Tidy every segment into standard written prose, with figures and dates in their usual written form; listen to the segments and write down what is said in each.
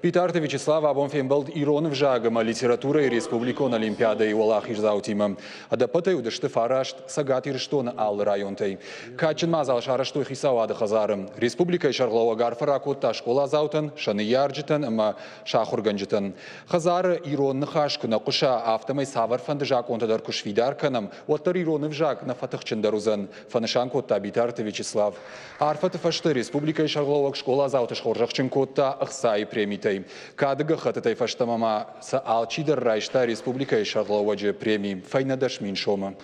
Питарте Вячеслав Абонфембалд Иронов жагама литература и республикон Олимпиада и Уалахиш заутимам. Адапатай удашты фарашт сагатир штон ал районтай. Качен мазал шарашту хисавада хазарам. Республика и шарглава гарфаракутта школа заутан, шаны ярджитан, ама шахурганджитан. Хазар Ирон нахашку на куша автомай савар фандажак онтадар кушвидар канам. Уаттар Иронов жаг на фатахчендарузан. Фанашанкутта Питарте Вячеслав. Арфат фашты республика и шарглава школа зауташ хоржахченкутта ахсай премитай. Кадыга хататай фаштамама са алчидер райшта республика и шарловаджи премии файнадаш миншома.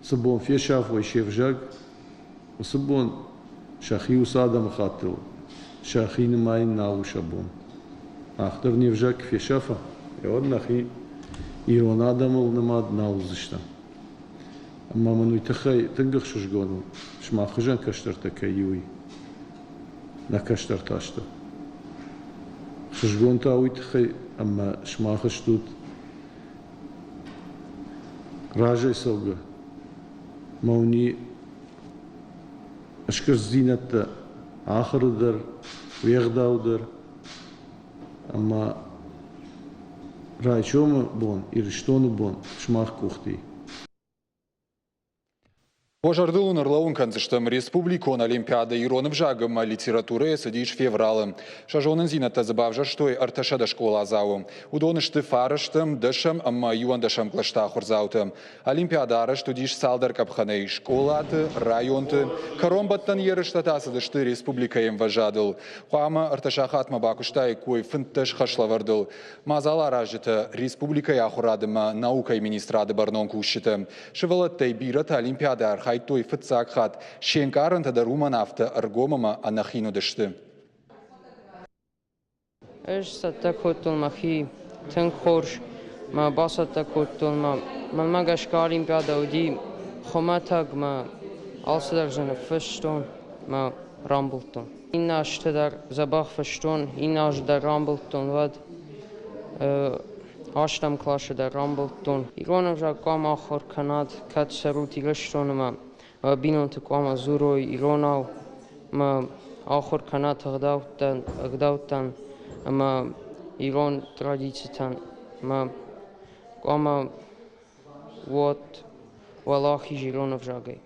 Сабон фешаф вайшевжаг, сабон шахи усадам хатыл, шахи нмайн налу шабон. Ахтар невжаг фешафа, и он нахи Ирон адамал намад наузышта. Мама нуйтахай тынгах шушгону, шмахжан каштартака юй. На каштарташта. Шушгон тауитхай, ама шмахаштут. Ражай салга. Мауни ашкар зинатта ахырыдар, вегдаудар. Ама райчома бон, ириштону бон, шмах кухти. Пожардыл нарлаун канцыштым республикон Олимпиада Иронов жагама литература садиш февралым. Шажонын зината забавжа, что и арташада школа зау. Удонышты фараштым, дышам, амма юандашам клашта хурзаутым. Олимпиада арашту диш салдар капханей школаты, районты. Каромбаттан ерыштатасы дышты республика им важадыл. Хуама арташахатма бакуштай кой фынтыш хашлавардыл. Мазала ражыты республика яхурадыма наука и министрады барнон кушыты. Шевалаттай бират Олимпиада арха той фыцакхат шенкаран та даруман авто аргомама анахину дышты. Эш сатакотул махи тенхорш ма басатакотул ма магашка Олимпиада уди хоматаг ма алсадаржана фыштон ма рамблтон. Инаш тадар забах фыштон инаш да рамблтон вад Ашtam класше der Rambolton. Ironov ja kama achor kanad kat serut igashton ma binont kama zuroi Ironov ma achor kanad agdautan ma Iron tradicitan ma kama вот Валахи Иронов жагай.